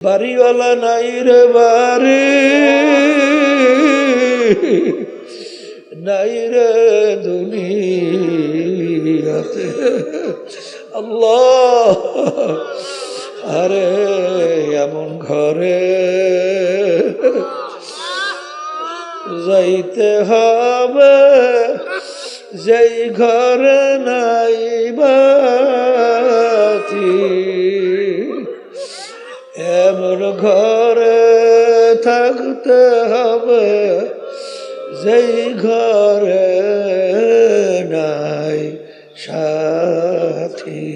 বাড়িওয়ালা নাই রে বাড়ি, নাই রে দুনিয়াতে। আল্লাহ, আরে এমন ঘরে যাইতে হবে যেই ঘরে নাই বাতি, এমন ঘরে থাকতে হবে যেই ঘরে নাই সাথী।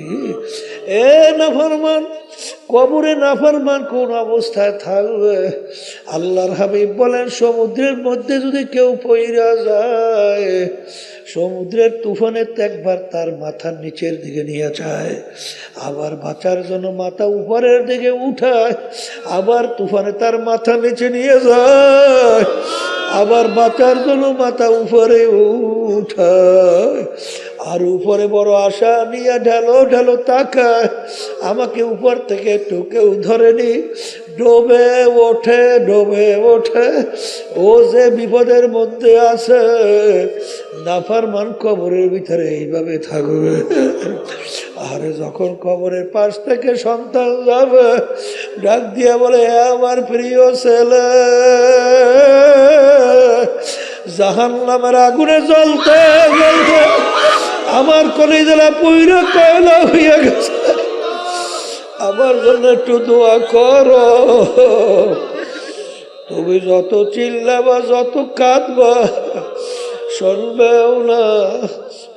এ নাফরমান, কবরে নাফরমান কোন অবস্থায় থাকবে? আল্লাহর হাবিব বলেন, সমুদ্রের মধ্যে যদি কেউ পইরা যায়, সমুদ্রের তুফানে একবার তার মাথার নিচের দিকে নিয়ে যায়, আবার বাঁচার জন্য মাথা উপরের দিকে উঠায়, আবার তুফানে তার মাথা নিচে নিয়ে যায়, আবার বাঁচার জন্য মাথা উপরে উঠায়, আর উপরে বড় আশা নিয়ে ঢালো ঢালো তাকায়, আমাকে উপর থেকে একটু কেউ ধরেনি। ডোবে ওঠে, ডোবে ওঠে, ও যে বিপদের মধ্যে আছে। নাফরমান কবরের ভিতরে এইভাবে থাকবে। আর যখন কবরের পাশ থেকে সন্তান যাবে, ডাক দিয়ে বলে, আমার প্রিয় ছেলে, জাহান্নামের আগুনে জ্বলতে জ্বলতে আমার কলিজাটা পুইরা কয়লা হইয়া গেছে, আমার জন্য একটু দোয়া করো। তুমি যত চিল্লাবা, যত কাঁদবা, শুনবেও না,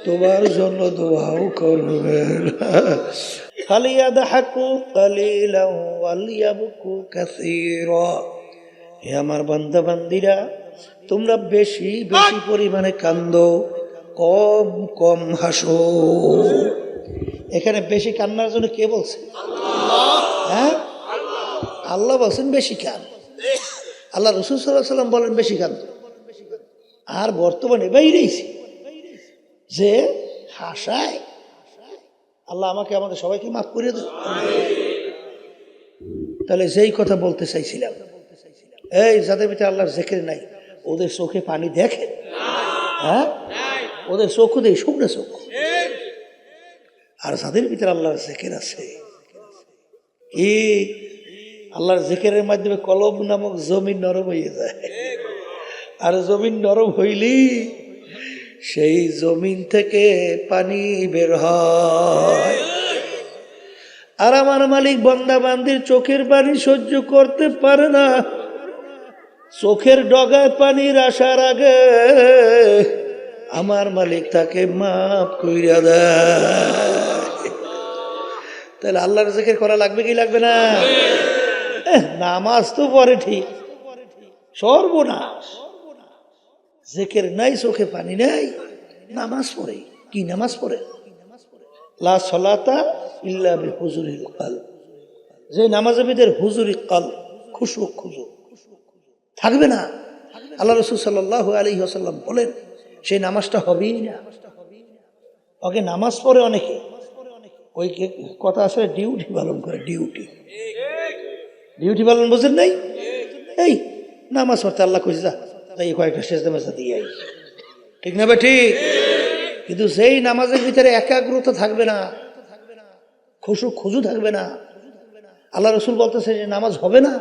তোমার জন্য দোয়াও করবে না। ফালিয়াদহাকু কালিলান ওয়ালিয়াবকু কাসীরা। হে আমার বান্দা বান্দিরা, তোমরা বেশি বেশি পরিমাণে কান্দো, কম কম হাসো। এখানে বেশি কান্নার জন্য কে বলছে? হ্যাঁ, আল্লাহ বলছেন বেশি কান। আল্লাহ রাসূল সাল্লাল্লাহু আলাইহি ওয়াসাল্লাম বলেন বেশি কান। আর বর্তমানে বাইরেছি যে হাসায়, আল্লাহ আমাকে আমাদের সবাইকে মাফ করে দেয়। তাহলে যেই কথা বলতে চাইছিলাম, এই যাদের ভিতরে আল্লাহর জিকির নাই, ওদের চোখে পানি দেখে? হ্যাঁ, ওদের চোখও দেয় শুকনো চোখ। আর যাদের ভিতরে আল্লাহর জিকির আছে, কি আল্লাহর জিকিরের মাধ্যমে কলব নামক জমিন নরম হয়ে যায়। আর জমিন নরম হইলি সেই জমিন থেকে পানি বের হয়। আর আমার মালিক বান্দা বান্দির চোখের পানি সহ্য করতে পারে না। চোখের ডগায় পানির আসার আগে আমার মালিক তাকে মাফ কইরা দেয়। তাহলে আল্লাহর জিকির করা লাগবে কি লাগবে না? নামাজ তো পরে ঠিক, সর্বনাশ। জিকির নাই, চোখে পানি নাই, নামাজ পড়ে। কি নামাজ পড়ে? লা সলাতা ইল্লা বিহুজুরিল কলব। যে নামাজের ভিতরে হুজুরি কলব, খুশু খুশু থাকবে না, আল্লাহ রাসূল সাল্লাল্লাহু আলাইহি ওয়াসাল্লাম বলেন, সেই নামাজটা হবেই না। ওকে নামাজ পড়ে অনেকে, ওই কথা আছে ডিউটি পালন করে। ডিউটি ডিউটি পালন বোঝেন নাই? এই নামাজ পড়তে আল্লাহ কইছে যা, তাই কয়েকটা সেজদা মেজদা দিয়ে আই, ঠিক না ভাই? ঠিক। কিন্তু সেই নামাজের ভিতরে একাগ্রতা থাকবে না, খুশু খুজু থাকবে না। আল্লাহ রাসূল বলতেছে যে নামাজ হবে না।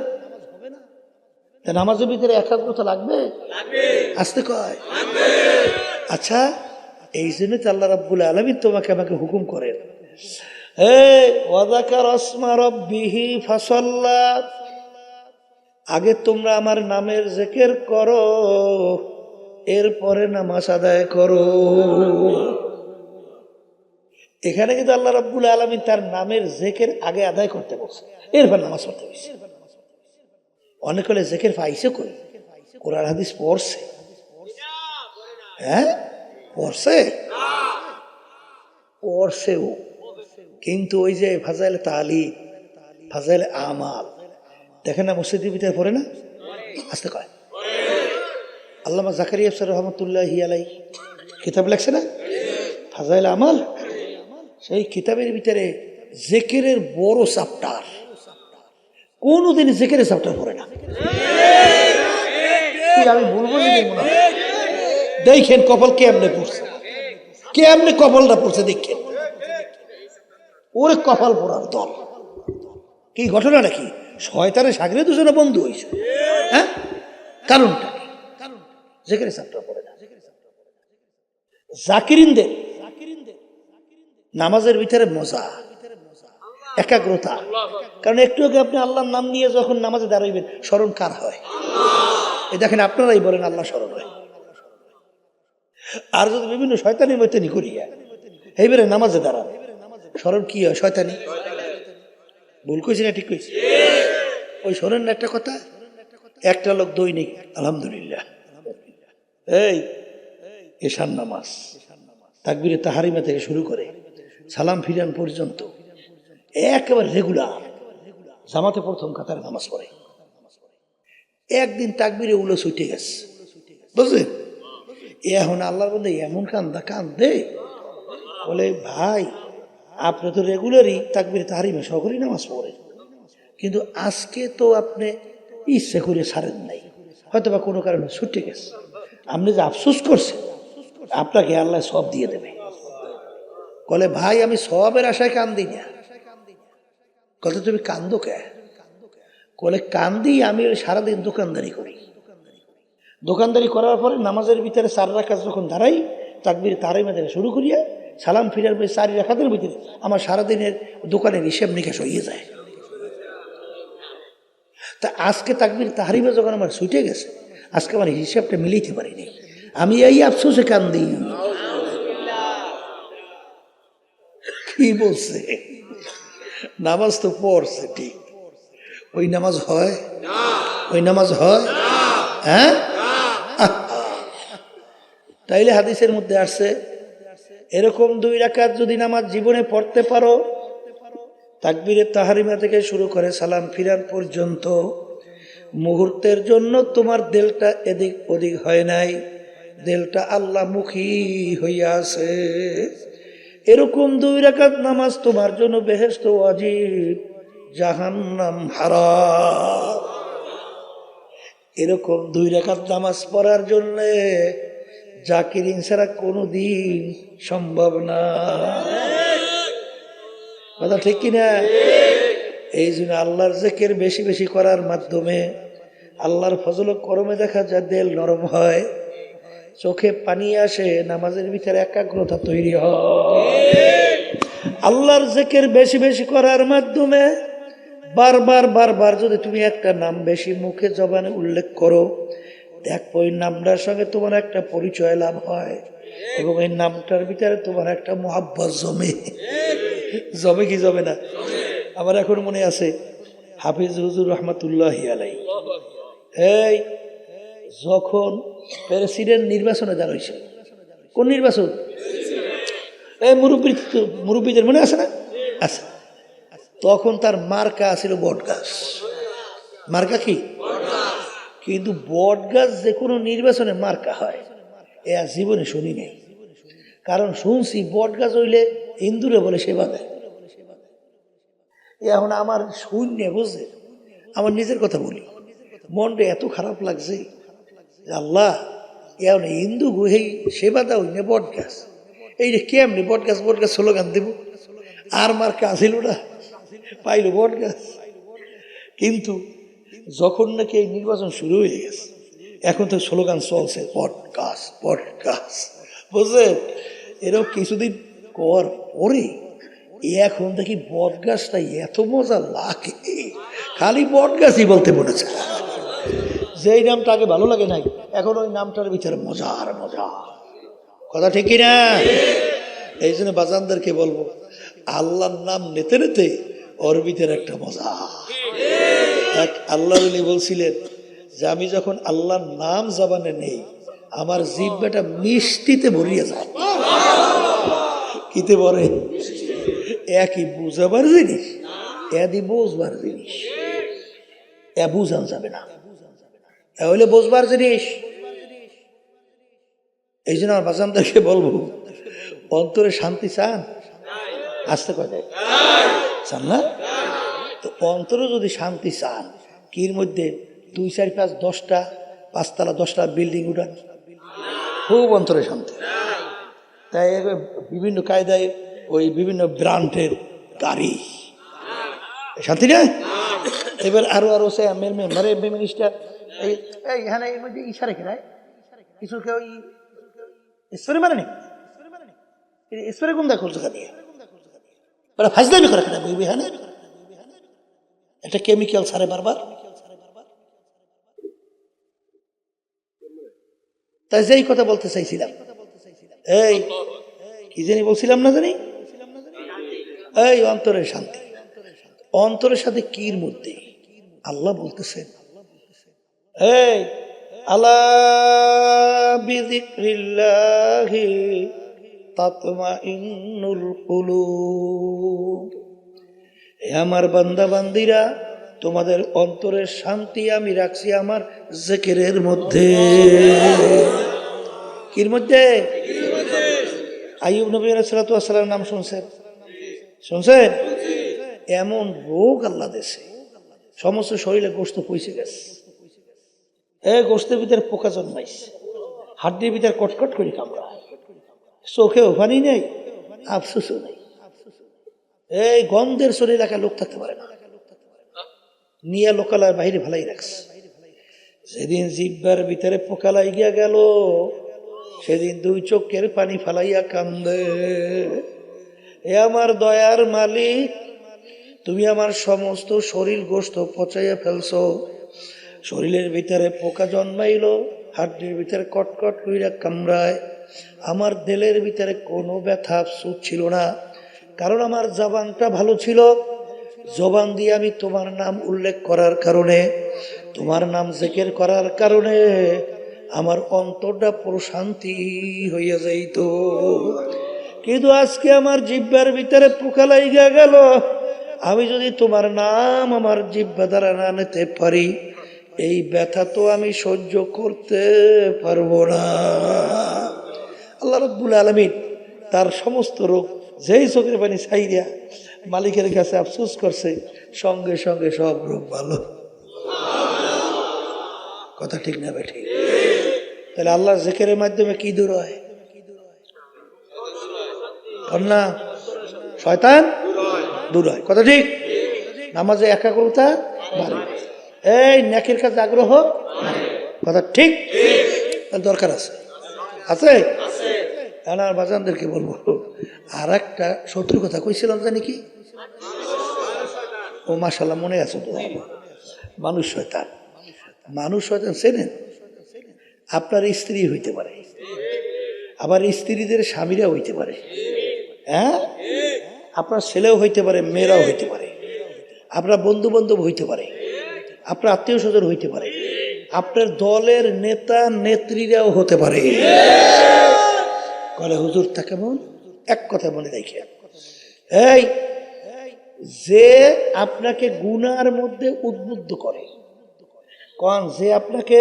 তা নামাজের ভিতরে একাগ্রতা লাগবে, আসতে কয়। আচ্ছা, এই জন্য তো আল্লাহ রাব্বুল আলামিন তোমাকে আমাকে হুকুম করেন, আগে তোমরা আমার নামের জিকির করো, এরপরে নামাজ আদায় করো। এখানে কিন্তু আল্লাহ রাব্বুল আলামিন তার নামের জিকির আগে আদায় করতে বলছে, এরপর নামাজ পড়তে বলছে। অনেক হলে জিকির পাইছে কই? কোরআন হাদিস পড়ছে? হ্যাঁ, পড়ছে, পড়ছেও, কিন্তু ওই যে ফাজাইল তালিম, ফাজাইল আমাল দেখেন না, মসজিদের ভিতরে পড়ে না? আসতে কয়। আল্লামা জাকারিয়া সাহেব রহমতুল্লাহি আলাইহি কিতাব লেখছে না, ফাজাইল আমাল। সেই কিতাবের ভিতরে জিকিরের বড় চ্যাপ্টার, কোনোদিন জিকিরে চ্যাপ্টার পড়ে না। আমি বলবো দেখেন কপাল কেমনে পড়ছে, কেমনে কপালটা পড়ছে দেখেন। ওরে কপাল পড়ার দল, কি ঘটনা নাকি? শয়তানের সাগরে দুজনে বন্ধু হয়েছে। হ্যাঁ, কারণটা কি? জিকিরে চ্যাপ্টার পড়ে না। জাকিরিনদের নামাজের ভিতরে মজা, একাগ্রতা। কারণ একটু আগে আপনি আল্লাহর নাম নিয়ে যখন নামাজে দাঁড়াইবেন, স্মরণ কার হয়? এই দেখেন, আপনারাই বলেন আল্লাহ স্মরণ হয়। আর যদি বিভিন্ন শয়তানি ময়তানি করিয়া এইবারে নামাজে দাঁড়ান, স্মরণ কি হয়? শয়তানি। ভুল কইছি না ঠিক কইছি? ওই শোনেন না একটা কথা, একটা লোক দৈনিক আলহামদুলিল্লাহ এই এশার নামাজ তাকবীরে তাহারিমা থেকে শুরু করে সালাম ফিরান পর্যন্ত একেবারে রেগুলার জামাতে প্রথম কাতারে নামাজ পড়ে। একদিন তাকবীরে উলো ছুটে গেছে, বুঝলেন? এখন আল্লাহর বন্ধু এমন কান্দে বলে, ভাই আপনি তো রেগুলারই তাকবীরে তাহারিমা সহকারী নামাজ পড়েন, কিন্তু আজকে তো আপনি ইচ্ছে করে ছাড়েন নাই, হয়তো বা কোনো কারণে ছুটে গেছে। আপনি যে আফসোস করছেন, আপনাকে আল্লাহ সব দিয়ে দেবে। বলে, ভাই আমি সবের আশায় কান্দি না। কত তুমি কান্দো কে? বলে, কান্দি আমি সারাদিন দোকানদারি করি, দোকানদারি করার পরে নামাজের ভিতরে 4 রাকাত যখন দাঁড়াই, তাকবীর তাহারিমা থেকে শুরু করিয়া সালাম ফিরার পরে 4 রাকাতের ভিতরে আমার সারাদিনের দোকানের হিসাব নিকাশ হয়ে যায়। তা আজকে তাকবীর তাহারিমা যখন আমার ছুটে গেছে, আজকে আমার হিসাবটা মিলাইতে পারিনি, আমি এই আফসোসে কান্দি। কি বলছে? নামাজ তো পড়ছে ঠিক, ওই নামাজ হয়? ওই নামাজ হয়? হ্যাঁ, তাইলে হাদিসের মধ্যে আসছে, এরকম 2 রাকাত যদি নামাজ জীবনে পড়তে পারো, তাকবীরে তাহারিমা থেকে শুরু করে সালাম ফিরান পর্যন্ত, মুহূর্তের জন্য তোমার দিলটা এদিক ওদিক হয় নাই, দিলটা আল্লাহমুখী হইয়া আছে। এরকম 2 রাকাত নামাজ তোমার জন্য বেহেশত ওয়াজিব, জাহান্নাম হারাম। এরকম 2 রাকাত নামাজ পড়ার জন্য জাকিরিন ছাড়া কোনোদিন সম্ভব না। কথা ঠিক কিনা? এই জন্য আল্লাহর জিকির বেশি বেশি করার মাধ্যমে আল্লাহর ফজল করমে দেখা যায় দিল নরম হয়, চোখে পানি আসে, নামাজের ভিতরে একাগ্রতা তৈরি হয়। আল্লাহর জিকির বেশি বেশি করার মাধ্যমে বারবার যদি তুমি একটা নাম বেশি মুখে জবানে উল্লেখ করো, দেখো ওই নামটার সঙ্গে তোমার একটা পরিচয় লাভ হয়, এবং এই নামটার ভিতরে তোমার একটা মোহাব্বত জমে কি জমে না? আমার এখন মনে আছে হাফিজ হুজুর রহমাতুল্লাহি আলাইহি এই যখন প্রেসিডেন্ট নির্বাচনে দাঁড়াইছে, কোন নির্বাচন? এই মুরব্বীদের মনে আছে না? আচ্ছা, তখন তার মার্কা ছিল বট গাছ। মার্কা কি? কিন্তু বট গাছ যে কোনো নির্বাচনে মার্কা হয় এ জীবনে শুনি নাই। কারণ শুনছি বট গাছ হইলে হিন্দুরে বলে সেবা দেয়। এখন আমার শূন্য বুঝে, আমার নিজের কথা বলি, মনটা এত খারাপ লাগছে, আল্লাহ এখন হিন্দু গুহেই সেবা দাও না বট গাছ, এই যে কেমনি বট গাছ স্লোগান দেব, আর মার্কা আসিল না, পাইল বট গাছ। কিন্তু যখন নাকি এই নির্বাচন শুরু হয়ে গেছে, এখন তো স্লোগান চলছে বট গাছ, বুঝলেন? এরকম কিছুদিন পরে এখন দেখি বট গাছটা এত মজা লাগে, খালি বট গাছই বলতে মনে চায়। যেই নামটা আগে ভালো লাগে নাই, এখন ওই নামটার ভিতরে মজা আর মজা। কথা ঠিক কিনা? এই জন্য বাজানদেরকে বলবো, আল্লাহর নাম নিতে নিতে ওর ভিতরে একটা মজা। এক আল্লাহ বলছিলেন যে আমি যখন আল্লাহর নাম জবানে নেই, আমার জিহ্বাটা মিষ্টিতে ভরিয়ে যায়। কিতে বলে? একই বুঝাবার জিনিস, এদি বুঝবার জিনিস, এ বুঝান যাবে না, এ হইলে বুঝবার জিনিস। এই জন্য আমার বাজানদেরকে বলবো, অন্তরে শান্তি চান? আসতে কয় চান না? তো অন্তরে যদি শান্তি চান, কির মধ্যে 2, 4, 5, 10টা 5তলা 10টা বিল্ডিং উঠান, খুব অন্তরে শান্তি। তাই বিভিন্ন কায়দায় ওই বিভিন্ন ব্র্যান্ডের গাড়ি, শান্তি না? এবার আরো আরো সে মিনিস্টার এখানে এর মধ্যে ইশা রেখে দেয় কিছু, কেউ ঈশ্বরে মানে নেই, ঈশ্বরে কোন দেখা করছে দিয়ে ফাজলামি করে কেনা বিহানে একটা কেমিক্যাল ছাড়ে বারবার। তাই যেই কথা বলতে চাইছিলাম, এই কি জানি বলছিলাম না জানি, এই অন্তরের শান্তি, অন্তরের সাথে কির মধ্যে আল্লাহ বলতেছেন, এই আলা বিযিকরিল্লাহি তাতমাইন্নুল কুলুব, হে আমার বান্দা বান্দিরা, তোমাদের অন্তরের শান্তি আমি রাখছি আমার জিকিরের মধ্যে। কির মধ্যে? আইয়ুব নবী আলাইহিস সালাতু ওয়াস সালামের নাম শুনছেন? শুনছেন? এমন রোগ আল্লাহ দেশে, সমস্ত শরীরে গোশত পয়সে গেছে, গোশতের ভিতরে পোকা জন্মাইছে, হাড্ডির ভিতরে কটকট করে কামড়ায়, চোখেও পানি নেই, আফসোসও নেই, এই গন্ধের শরীর এলাকায় লোক থাকতে পারে না, নিয়ে লোকালয় বাহিরে ভালাই রাখছে। সেদিন জিব্বার ভিতরে পোকা লাগিয়া গেল, সেদিন 2 চোখের পানি ফালাইয়া কান্দে, এ আমার দয়ার মালিক, তুমি আমার সমস্ত শরীর গোশত পচাইয়া ফেলছো, শরীরের ভিতরে পোকা জন্মাইল, হাড্ডির ভিতরে কটকট কইরা কামড়ায়, আমার দিলের ভিতরে কোনো ব্যথা আফসোস ছিল না, কারণ আমার জবানটা ভালো ছিল, জবান দিয়ে আমি তোমার নাম উল্লেখ করার কারণে, তোমার নাম জিকির করার কারণে আমার অন্তরটা প্রশান্তি হইয়া যাইত। কিন্তু আজকে আমার জিহ্বার ভিতরে পোকা লাইগা গেল, আমি যদি তোমার নাম আমার জিহ্বা দ্বারা না নিতে পারি, এই ব্যথা তো আমি সহ্য করতে পারবো না। আল্লাহ রাব্বুল আলামিন তার সমস্ত রোগ যেই চোখের পানি ছাইরিয়া মালিকের কাছে আফসোস করছে, সঙ্গে সঙ্গে সব রোগ ভালো। কথা ঠিক না বেঠিক? তাহলে আল্লাহর জিকিরের মাধ্যমে কি দূর হয়? না, শয়তান দূর হয়। কথা ঠিক? নামাজে একাগ্রতা বাড়ে, এই নেকির কাছে আগ্রহ। কথা ঠিক? দরকার আছে, আছে। আর বাজানদেরকে বলবো, আর একটা শত্রু কথা কইছিলাম জানি কি, ও মাশাআল্লাহ মনে আছে তো, মানুষ শয়তান। মানুষ শয়তান চেনেন? আপনার স্ত্রী হইতে পারে, আবার স্ত্রীদের স্বামীরা হইতে পারে, হ্যাঁ, আপনার ছেলেও হইতে পারে, মেয়েরাও হইতে পারে, আপনার বন্ধু বান্ধব হইতে পারে, আপনার আত্মীয় স্বজন হইতে পারে, আপনার দলের নেতা নেত্রীরাও হতে পারে। কলে হুজুর তা কেমন? এক কথা মনে রাখে, এই যে আপনাকে গুনার মধ্যে উদ্বুদ্ধ করে, কোন যে আপনাকে,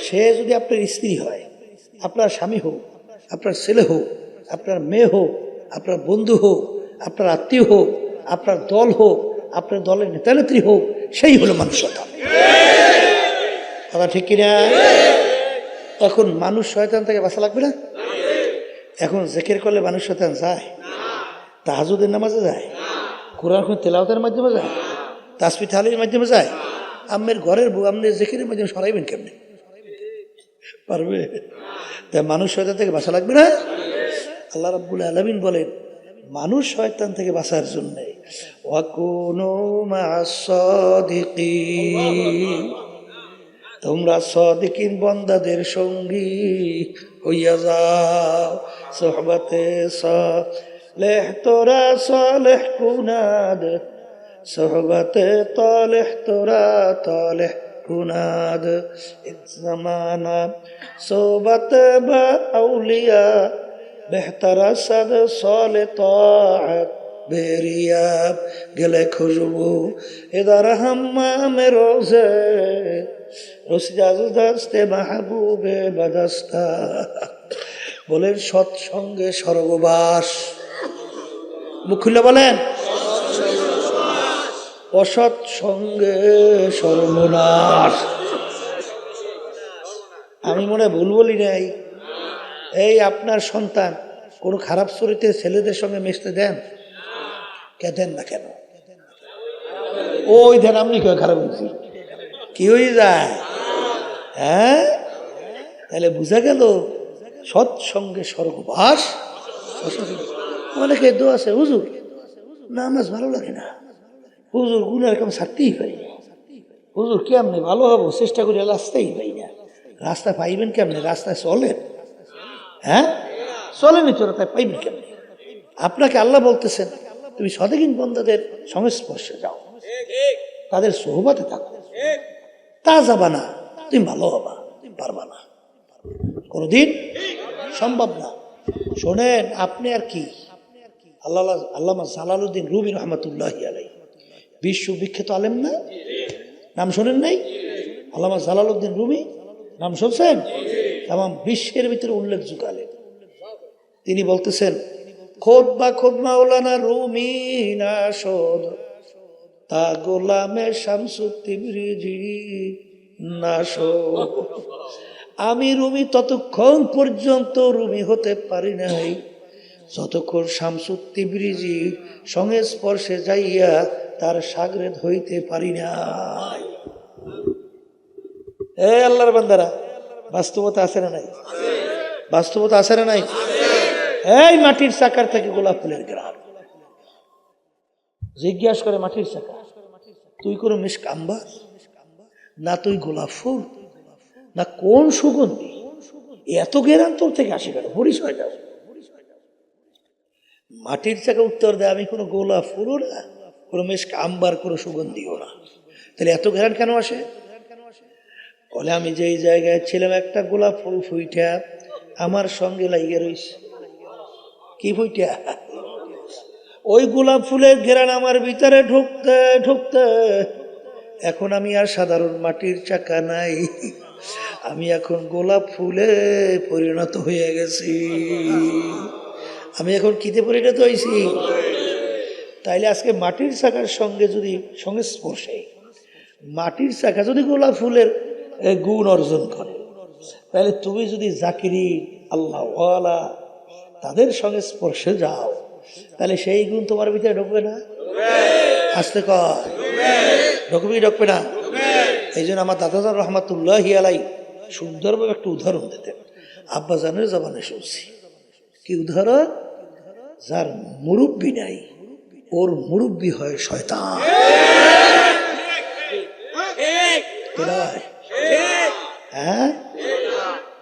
সে যদি আপনার স্ত্রী হয়, আপনার স্বামী হোক, আপনার ছেলে হোক, আপনার মেয়ে হোক, আপনার বন্ধু হোক, আপনার আত্মীয় হোক, আপনার দল হোক, আপনার দলের নেতা নেত্রী হোক, সেই হলো মানুষ শয়তান। কথা ঠিক কিনা? এখন মানুষ শয়তান থেকে বাঁচা লাগবে না? এখন জিকির করলে মানুষ শয়তান যায়? তাহাজ্জুদের নামাজে যায়, কোরআন তেলাওয়াতের মাধ্যমে যায়, তাসবিহ তাহলিলের মাধ্যমে যায়। আম্মের ঘরের বউ আপনি জিকিরের মাধ্যমে সরাইবেন কেমনে? পারবে? তাই মানুষ শয়তান থেকে বাঁচা লাগবে না? আল্লাহ রাব্বুল আলামিন বলেন, মানুষ শয়তান থেকে বাঁচার জন্য ওয়াকুনু মা'আস সাদিকিন, তোমরা সাদিকিন বান্দাদের সঙ্গী হইয়া যাও। সোহবতে সালেহ তোরা সালেহ কুনাদ, সোহবতে তালেহ তোরা তালেহ কুনাদ, জামানা সোহবত বা আউলিয়া বেহতরা সদ সালে তাআত বেরিয়াব, গেলে খুশবু ইদার হাম্মামে রোজে রসিদাস্তে মাহবুবে বাদাস্তা। বলেন সৎসঙ্গে স্বর্গবাস। মুখ খুলে বলেন, অসৎ সঙ্গে সর্বনাশ। আমি মনে হয় ভুল বলি নাই। এই আপনার সন্তান কোনো খারাপ চরিত্রের ছেলেদের সঙ্গে মিশতে দেন? দেন না কেন? ওই দেন, আপনি কেউ খারাপ বলছি কি হয়ে যায়? হ্যাঁ, তাহলে বুঝা গেল সৎসঙ্গে স্বর্গবাস। অনেকে দোয়া আছে, হুজুর নামাজ ভালো লাগে না, হুজুর গুনার কাম ছাড়তেই পারি না, হুজুর কেমনে ভালো হবো, চেষ্টা করি রাস্তাই পাই না। রাস্তা পাইবেন কেমনে? রাস্তায় চলেন? হ্যাঁ চলেনি তো, তাই পাইবেন কেমনে? আপনাকে আল্লাহ বলতেছেন তুমি সদেকিন বন্দাদের সংস্পর্শে যাও, তাদের সোহবতে থাকো, তা যাবা না তুমি ভালো হবা, পারবা না, কোনোদিন সম্ভব না। শোনেন, আপনি আর কি, আল্লামা জালালউদ্দিন রুমি রহমতুল্লাহি আলাইহি বিশ্ববিখ্যাত আলেম না? নাম শোনেন নাই? আল্লামা জালালউদ্দিন রুমি নাম শুনছেন? তামাম বিশ্বের ভিতরে উল্লেখযোগ্য আলেম। তিনি বলতেছেন, খোদ মাওলানা রুমি না শোধ, তা গোলামে শামসুত্তিবরিজি না শোধ। আমি রুমি ততক্ষণ পর্যন্ত রুমি হতে পারি নাই যতক্ষণ শামসুত্তিবরিজি সংস্পর্শে যাইয়া তার সাগরেদ হইতে পারি নাই। এই আল্লাহর বান্দারা, বাস্তবতা আছে না নাই? বাস্তবতা আছে না নাই? এই মাটির চাকার থেকে গোলাপ ফুলের গ্রাম। জিজ্ঞাসা করে মাটির চাকা, তুই কোনো মিসকাম্বা না, তুই গোলাপ ফুল না কোন সুগন্ধি, এত গেরান তোর থেকে আসে কেন? পরিচয় দাও। মাটির চাকা উত্তর দেয়, আমি কোনো গোলাপ ফুলও না, কোনো মিসকাম্বার, কোনো সুগন্ধিও না। তাহলে এত গেরান কেন আসে? বলে, আমি যেই জায়গায় ছিলাম একটা গোলাপ ফুল ফুইটা আমার সঙ্গে লাগিয়ে রইছে। কি ফুইটা? ওই গোলাপ ফুলের ঘেরান আমার ভিতরে ঢুকতে ঢুকতে এখন আমি আর সাধারণ মাটির চাকা নাই, আমি এখন গোলাপ ফুলে পরিণত হয়ে গেছি। আমি এখন কিতে পরিণত হয়েছি? তাইলে আজকে মাটির চাকার সঙ্গে যদি সংস্পর্শে মাটির চাকা যদি গোলাপ ফুলের গুণ অর্জন করে, তাহলে তুমি যদি জাকিরি আল্লাহওয়ালা তাদের সংস্পর্শে যাও, তাহলে সেই গুণ তোমার ভিতরে ঢুকবে না? আসতে কয় ঢুকবেই, ঢুকবে না? এই জন্য আমার দাদাজান রহমতুল্লাহি আলাই সুন্দরভাবে একটা উদাহরণ দিতেন, আব্বাজানের জবানে শুনছি। কি উদাহরণ? যার মুরব্বী নাই, ওর মুরব্বী হয় শয়তান। হ্যাঁ,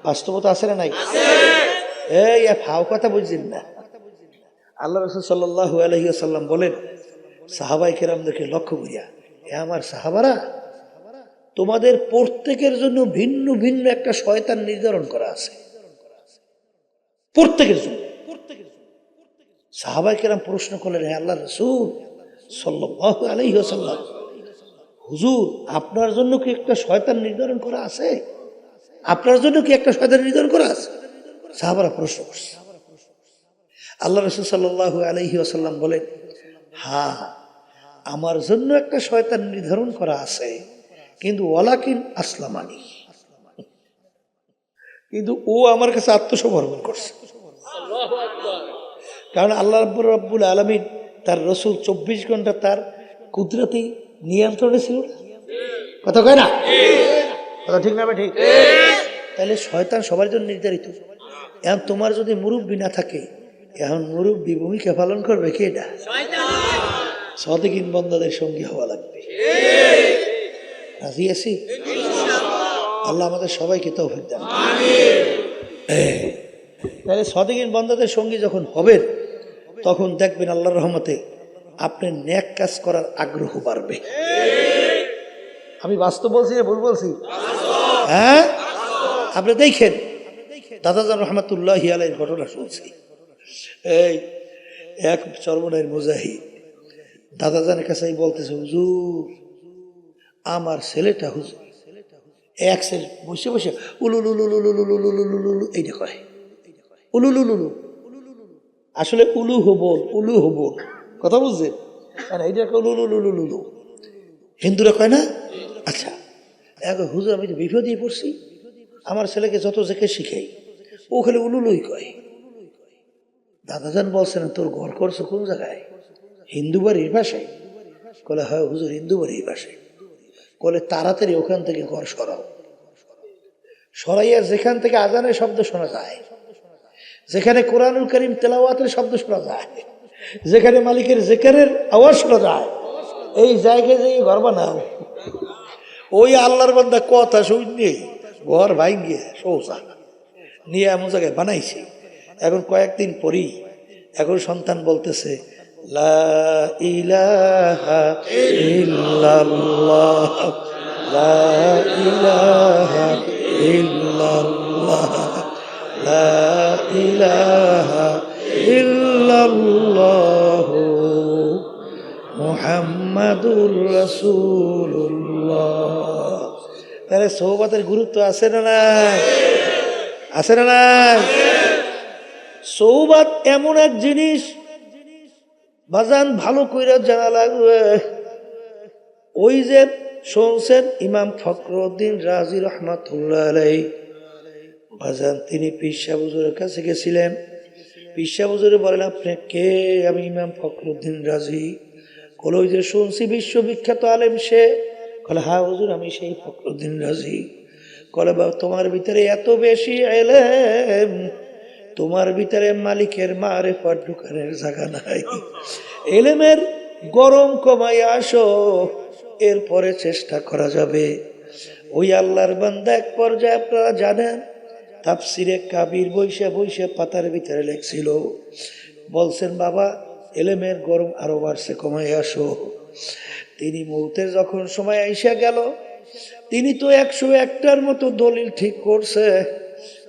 বাস্তবতা আছে না নাই? এই ফাও কথা বুঝছেন না। আল্লাহ রাসূল সাল্লাল্লাহু আলাইহি ওয়াসাল্লাম বলেন, সাহাবায়ে কেরামদেরকে লক্ষ্য করিয়া, এ আমার সাহাবারা, তোমাদের প্রত্যেকের জন্য ভিন্ন ভিন্ন একটা শয়তান নির্ধারণ করা আছে, প্রত্যেকের জন্য। সাহাবায়ে কেরাম প্রশ্ন করলেন, হে আল্লাহর রাসূল সাল্লাল্লাহু আলাইহি ওয়াসাল্লাম, হুজুর আপনার জন্য কি একটা শয়তান নির্ধারণ করা আছে? আপনার জন্য কি একটা শয়তান নির্ধারণ করা আছে? সাহাবারা প্রশ্ন করছে। আল্লাহ রাসূল সাল্লাল্লাহু আলাইহি ওয়াসাল্লাম বলেন, হ্যাঁ আমার জন্য একটা শয়তান নির্ধারণ করা আছে, কিন্তু ওয়ালাকিন আসলামানি, কিন্তু ও আমার কাছে আত্মসমর্পণ করছে। কারণ আল্লাহ রাব্বুল আলামিন তার রাসূল 24 ঘন্টা তার কুদরতি নিয়ন্ত্রণে ছিল। কথা কয় না? কথা ঠিক না? ঠিক। তাহলে শয়তান সবার জন্য নির্ধারিত। এখন তোমার যদি মুরব্বী না থাকে, এখন মুরব্বী ভূমিকা পালন করবে কে? এটা সাদিকিন বান্দাদের সঙ্গী হওয়া লাগবে। রাজি আছি? আল্লাহ আমাদের সবাইকে তৌফিক দান। তাহলে সাদিকিন বান্দাদের সঙ্গী যখন হবেন, তখন দেখবেন আল্লাহর রহমতে আপনার নেক কাজ করার আগ্রহ বাড়বে। আমি বাস্তব বলছি না ভুল বলছি? হ্যাঁ, আপনি দেখেন দাদাজান রহমতুল্লাহি আলাইহির ঘটনা শুনছি। এই এক চরমনাইয়ের মুজাহিদ দাদাজানের কাছে বলতেছে, হুজুর আমার ছেলেটা, হুজুর এক ছেলে বসে বসে উলুলুলুলুলুলুলুলুলুলু এইটা কয়, উলুলুলুলু। আসলে উলু হবল কথা বুঝছেন? এইটা উলুলুলুলুলু। হিন্দুরা কয় না? আচ্ছা, এখন হুজুর আমি তো বিপদেই পড়ছি, আমার ছেলেকে যত জেকে শিখাই ও খালি উলুলুই কয়। দাদাজান বলছেন তোর ঘর করছো কোন জায়গায়? হিন্দু বাড়ির পাশে? বলে হয় হুজুর হিন্দু বাড়ির পাশে। বলে তাড়াতাড়ি ওখান থেকে ঘর সরাও। সরাইয়া যেখান থেকে আজানের শব্দ শোনা যায়, যেখানে কোরআনুল করিম তেলাওয়াতের শব্দ শোনা যায়, যেখানে মালিকের জেকারের আওয়াজ শোনা যায়, এই জায়গায় যে ঘর বানাও। ওই আল্লাহর বান্দা কথা শুনে ঘর ভাঙ্গিয়ে শৌচা নিয়ে এমন জায়গায় বানাইছে। এখন কয়েকদিন পরই এখন সন্তান বলতেছে লা ইলাহা ইল্লাল্লাহ, লা ইলাহা ইল্লাল্লাহ, লা ইলাহা ইল্লাল্লাহ মুহাম্মাদুর রাসূলুল্লাহ। তাহলে সোহবতের গুরুত্ব আছে না নাই? আছে না নাই? সোহবত এমন এক জিনিস বাজান ভালো কইরা জানা লাগবে। ওই যে শুনছেন ইমাম ফখরুদ্দিন রাজি রহমাতুল্লাহ আলাইহি বাজান, তিনি পীর সাহেব হুজুরের কাছে গেছিলেন। পীর সাহেব হুজুরে বলেন আপনি কে? আমি ইমাম ফখরুদ্দিন রাজি। বলে ওই যে শুনছি বিশ্ববিখ্যাত আলেম সে? বলে হ্যাঁ হুজুর আমি সেই ফখরুদ্দিন রাজি। বলে বাবা তোমার ভিতরে এত বেশি এলেম, তোমার ভিতরে মালিকের মারেফত ঢুকানোর জায়গা নাই। এলেমের গরম কমাই আসো, এরপরে চেষ্টা করা যাবে। ওই আল্লাহর বান্দা এক পর্যায়ে আপনারা জানেন তাফসিরে কাবির বইসে বইসে পাতার ভিতরে লেখছিল, বলছেন বাবা এলেমের গরম আরো বাড়ছে, কমাই আসো। তিনি মৌতের যখন সময় আইসা গেল, তিনি তো 101টার মতো দলিল ঠিক করছে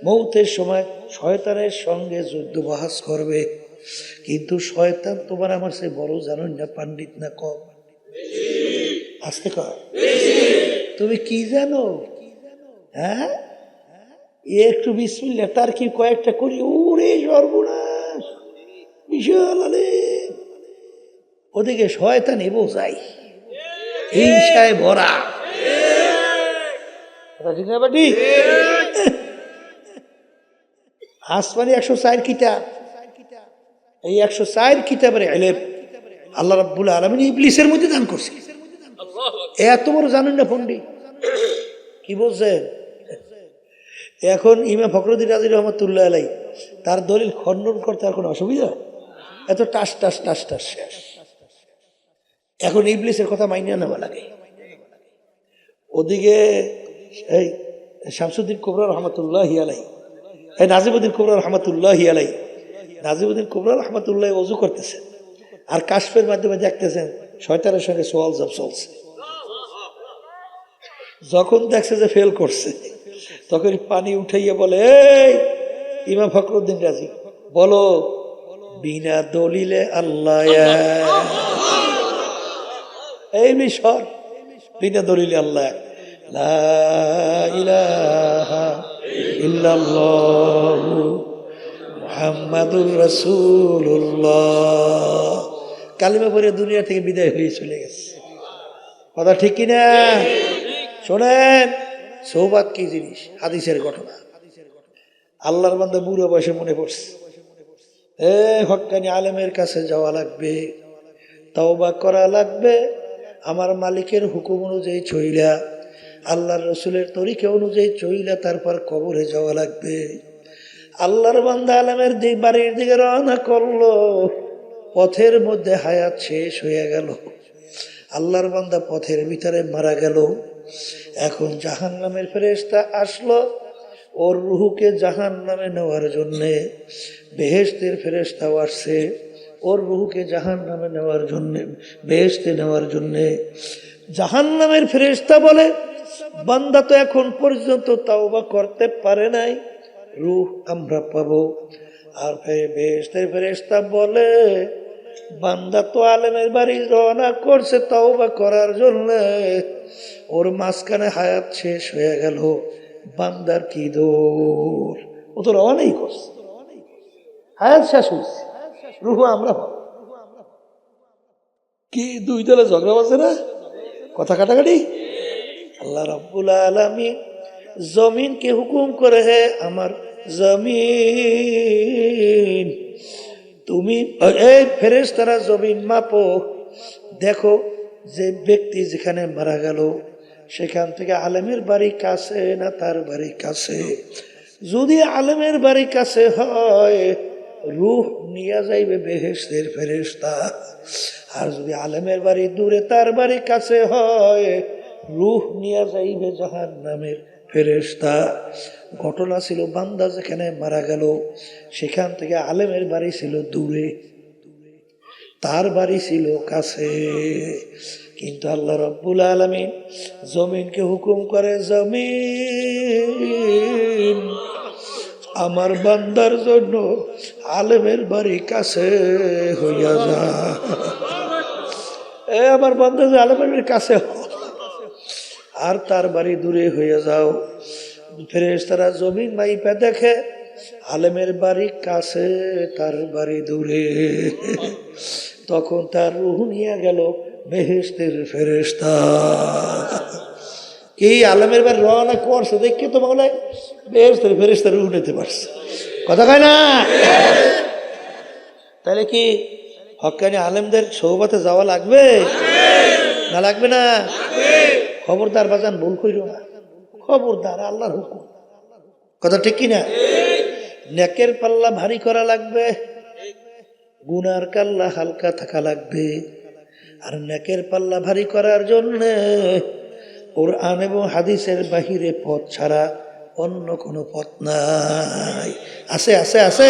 মৌতের সময় শয়তানের সঙ্গে যুদ্ধ বাহাস করবে। কিন্তু শয়তান তোমার আমার সে বড় জানো না, পাণ্ডিত না কম? আসতে কর তুমি কি জানো? হ্যাঁ একটু বিসমিল্লাহ তার কি কয়েকটা করি, ওরে সর্বনাশ বিশাল আলেম। ওদিকে শয়তান বোঝাই হিংসায় ভরা। ঠিক না বাটি? আসমানি 104 কিতাব, এই 104 কিতাবের ইলম আল্লাহ রাব্বুল আলামিন ইবলিসের মধ্যে দান করছে। এত বড় জানেন না পণ্ডিত, কি বলছেন? এখন ইমাম ফখরুদ্দিন রাজি রহমাতুল্লাহ আলাইহি তার দলিল খণ্ডন করতে আর কোনো অসুবিধা? এত টাস টাস টাস টাস শেষ। এখন ইবলিসের কথা মাইনা নেওয়া লাগে। ওদিকে এই শামসুদ্দিন কুবরা রহমাতুল্লাহি আলাইহি, এই নাজিমুদ্দিন কুবরা রহমাতুল্লাহি আলাইহি, নাজিমুদ্দিন কুবরা রহমাতুল্লাহ ওযু করতেছেন আর কাশফের মাধ্যমে দেখতেছেন শয়তানের সঙ্গে সোয়াল জব চলছে। যখন দেখছে যে ফেল করছে তখন পানি উঠাইয়া বলে এই ইমাম ফখরুদ্দিন রাজি বলো বিনা দলিলে আল্লাহ, এই মিশর বিনা দলিলে আল্লাহ, লা ইলাহা ইল্লাল্লাহু মুহাম্মাদুর রাসূলুল্লাহ। কালিমা পড়ে দুনিয়া থেকে বিদায় হয়ে চলে গেছে। কথা ঠিক কিনা? শোনেন সোহবত কি জিনিস, হাদিসের ঘটনা। আল্লাহর বান্দা বুড়ো বয়সে মনে পড়ছে হক্কানি আলেমের কাছে যাওয়া লাগবে, তওবা করা লাগবে, আমার মালিকের হুকুম অনুযায়ী চইলা, আল্লাহর রসুলের তরিকা অনুযায়ী চইলা তারপর কবরে যাওয়া লাগবে। আল্লাহর বান্দা আলেমের বাড়ির দিকে রওনা করলো, পথের মধ্যে হায়াত শেষ হয়ে গেল। আল্লাহর বান্দা পথের ভিতরে মারা গেল। এখন জাহান্নামের ফেরেশতা আসলো ওর রুহুকে জাহান্নামে নেওয়ার জন্যে। বেহেশতের ফেরেশতাও আসছে ওর রুহুকে জাহান্নামে নেওয়ার জন্যে, বেহেশতে নেওয়ার জন্যে। জাহান্নামের ফেরেশতা বলে বান্দা তো এখন পর্যন্ত তাওবা করতে পারে নাই, রুহ আমরা পাবো। আর বেহেশতের ফেরেশতা বলে বান্দা তো আলেমের বাড়ি রওনা করছে তাওবা করার জন্য, ওর মাঝখানে হায়াত শেষ হয়ে গেল, বান্দার কি দোষ? ও তো রওনাই করছে, হায়াত শেষ হয়েছে, রুহ আমরা পাবো। কি দুই দলে ঝগড়া আছে না? কথা কাটাকাটি। আল্লাহ রাব্বুল আলামিন জমিনকে হুকুম করে, হে আমার জমিন তুমি, এই ফেরেশতারা জমিন মাপো, দেখো যে ব্যক্তি যেখানে মারা গেল সেখান থেকে আলেমের বাড়ি কাছে না তার বাড়ি কাছে। যদি আলেমের বাড়ি কাছে হয় রূহ নিয়ে যাইবে বেহেশতের ফেরেশতা, আর যদি আলেমের বাড়ি দূরে তার বাড়ি কাছে হয় রূহ নিয়ে যাইবে জাহান্নামের ফেরেশতা। ঘটনা ছিল বান্দা যেখানে মারা গেল সেখান থেকে আলেমের বাড়ি ছিল দূরে, তার বাড়ি ছিল কাছে। কিন্তু আল্লাহ রাব্বুল আলামিন জমিনকে হুকুম করে, জমিন আমার বান্দার জন্য আলেমের বাড়ি কাছে হইয়া যা, আমার বান্দা যে আলেমের বাড়ির কাছে আর তার বাড়ি দূরে হইয়া যাও। ফেরেশতারা জমিন মাইপা দেখে আলেমের বাড়ি কাছে তার বাড়ি দূরে, তখন তার রূহ নিয়ে গেল বেহেশতের ফেরেশতা। কি আলেমের বাড়ি রওনা করছে দেখে তো বলে বেহেশতের ফেরেশতা রূহ নিতে পারছে, কথা কয় না? তাহলে কি হক্কানি আলেমদের সোহবতে যাওয়া লাগবে না লাগবে না? খবরদার বাজান ভুল কইরো না, খবরদার, আল্লাহর হুকুম, কথা ঠিক কিনা? নেকের পাল্লা ভারী করা লাগবে, গুনার কাল্লা হালকা থাকা লাগবে। আর নেকের পাল্লা ভারী করার জন্য কোরআন এবং হাদিসের বাহিরে পথ ছাড়া অন্য কোনো পথ নাই। আছে আছে আছে?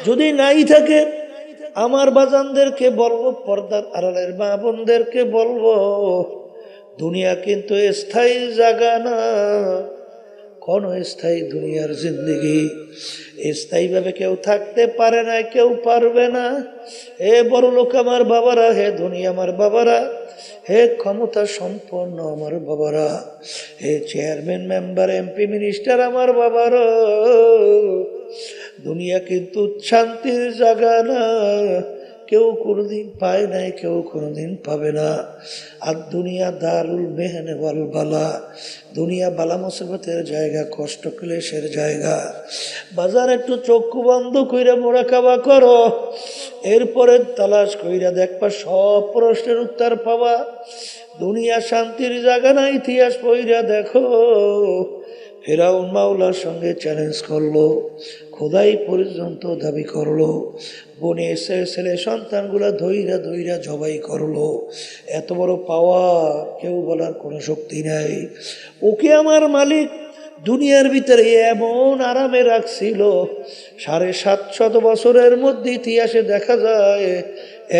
যদি নাই থাকে আমার বাজানদেরকে বলবো, পর্দার আড়ালের মা বোনদেরকে বলবো, দুনিয়া কিন্তু স্থায়ী জায়গা না, কোন স্থায়ী দুনিয়ার জিন্দগি স্থায়ীভাবে কেউ থাকতে পারে না, কেউ পারবে না। হে বড় লোক আমার বাবারা, হে ধনী আমার বাবারা, হে ক্ষমতা সম্পন্ন আমার বাবারা, হে চেয়ারম্যান মেম্বার এমপি মিনিস্টার আমার বাবারা, দুনিয়া কিন্তু শান্তির জায়গা না, কেউ কোনোদিন পায় নাই, কেউ কোনোদিন পাবে না। আর দুনিয়া দারুল মেহনে ওয়াল বালা, দুনিয়া বালা মুসিবতের জায়গা, কষ্ট ক্লেশের জায়গা। বাজার একটু চক্ষু বন্ধ কইরা মোরাকাবা করো, এরপরে তালাশ কইরা দেখবা সব প্রশ্নের উত্তর পাবা। দুনিয়া শান্তির জায়গা না, ইতিহাস পইরা দেখো। ফেরাউন মাওলার সঙ্গে চ্যালেঞ্জ করলো, খোদাই পর্যন্ত দাবি করলো, বনে এসে ছেলে সন্তানগুলা ধইরা ধইরা জবাই করলো। এত বড় পাওয়া কেউ বলার কোনো শক্তি নাই। ওকে আমার মালিক দুনিয়ার ভিতরে এমন আরামে রাখছিল, 750 বছরের মধ্যে ইতিহাসে দেখা যায়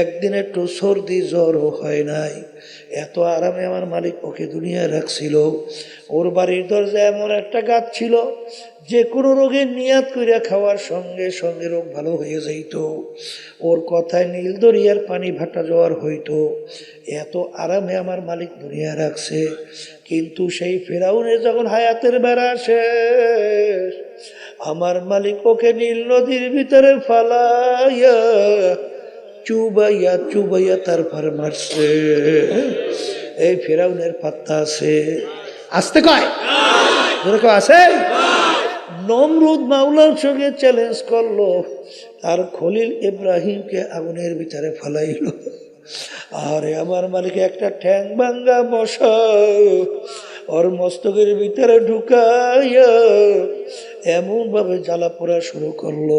একদিন একটু সর্দি জ্বরও হয় নাই। এত আরামে আমার মালিক ওকে দুনিয়ায় রাখছিল। ওর বাড়ির দরজায় এমন একটা গাছ ছিল, যে কোনো রোগের নিয়াত কইরা খাওয়ার সঙ্গে সঙ্গে রোগ ভালো হয়ে যাইত। ওর কথায় নীল দরিয়ার পানি ভাটা জ্বর হইতো। এত আরামে আমার মালিক দুনিয়া রাখছে। কিন্তু সেই ফেরাউনের যখন হায়াতের বেড়া শেষ, আমার মালিক ওকে নীল নদীর ভিতরে ফালাইয়া চুবাইয়া চুবাইয়া তারপর মারছে। এই ফেরাউনের পাত্তা আছে? আসতে কয় যেরকম আছে। নমরুদ মাওলার সঙ্গে চ্যালেঞ্জ করলো, আর খলিল ইব্রাহিমকে আগুনের ভিতরে ফেলাইল। আরে আমার মালিক একটা ঠ্যাং ভাঙ্গা মশা ওর মস্তকের ভিতরে ঢুকাইয়া এমন ভাবে জ্বালা পোড়া শুরু করলো,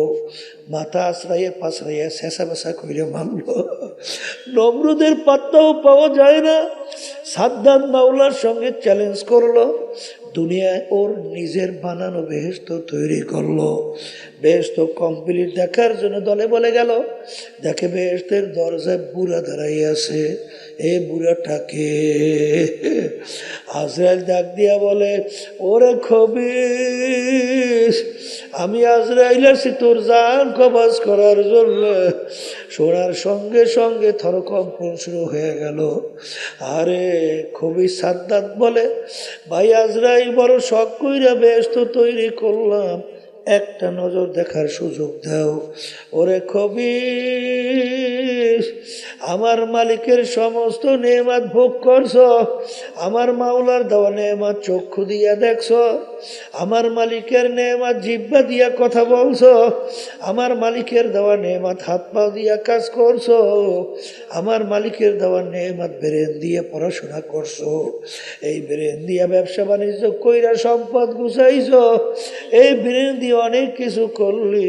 মাথা আশ্রাইয়া পাশরাইয়া শেষা বেসা করে মারলো। নমরুদের পাত্তাও পাওয়া যায় না। সাদ্দাত মাওলার সঙ্গে চ্যালেঞ্জ করলো, দুনিয়ায় ওর নিজের বানানো বেহেশত তৈরি করলো। বেহেশত কমপ্লিট দেখার জন্য দলে বলে গেল, দেখে বেহেশতের দরজায় বুড়া দাঁড়াই আছে। এই বুড়াটাকে আজরাইল ডাক দিয়া বলে, ওরে খবিস, আমি আজরাইল আছি তোর জান কবজ করার জন্য। শোনার সঙ্গে সঙ্গে থরকম্পন শুরু হয়ে গেল। আরে খবিস সাদ্দাত বলে, ভাই আজরাইল বড় শখ কইরা বেহেশত তৈরি করলাম, একটা নজর দেখার সুযোগ দাও। ওরে খবির, আমার মালিকের সমস্ত নেয়ামত ভোগ করছো, আমার মাওলার দেওয়া নেয়ামত চক্ষু দিয়া দেখছো, আমার মালিকের নেয়ামত জিহ্বা দিয়া কথা বলছো, আমার মালিকের দেওয়া নেয়ামত হাত পা দিয়া কাজ করছো, আমার মালিকের দেওয়া নেয়ামত ব্রেন দিয়ে পড়াশোনা করছো, এই ব্রেন দিয়া ব্যবসা বাণিজ্য কইরা সম্পদ গুছাইছো, এই ব্রেন দিয়ে অনেক কিছু করলি।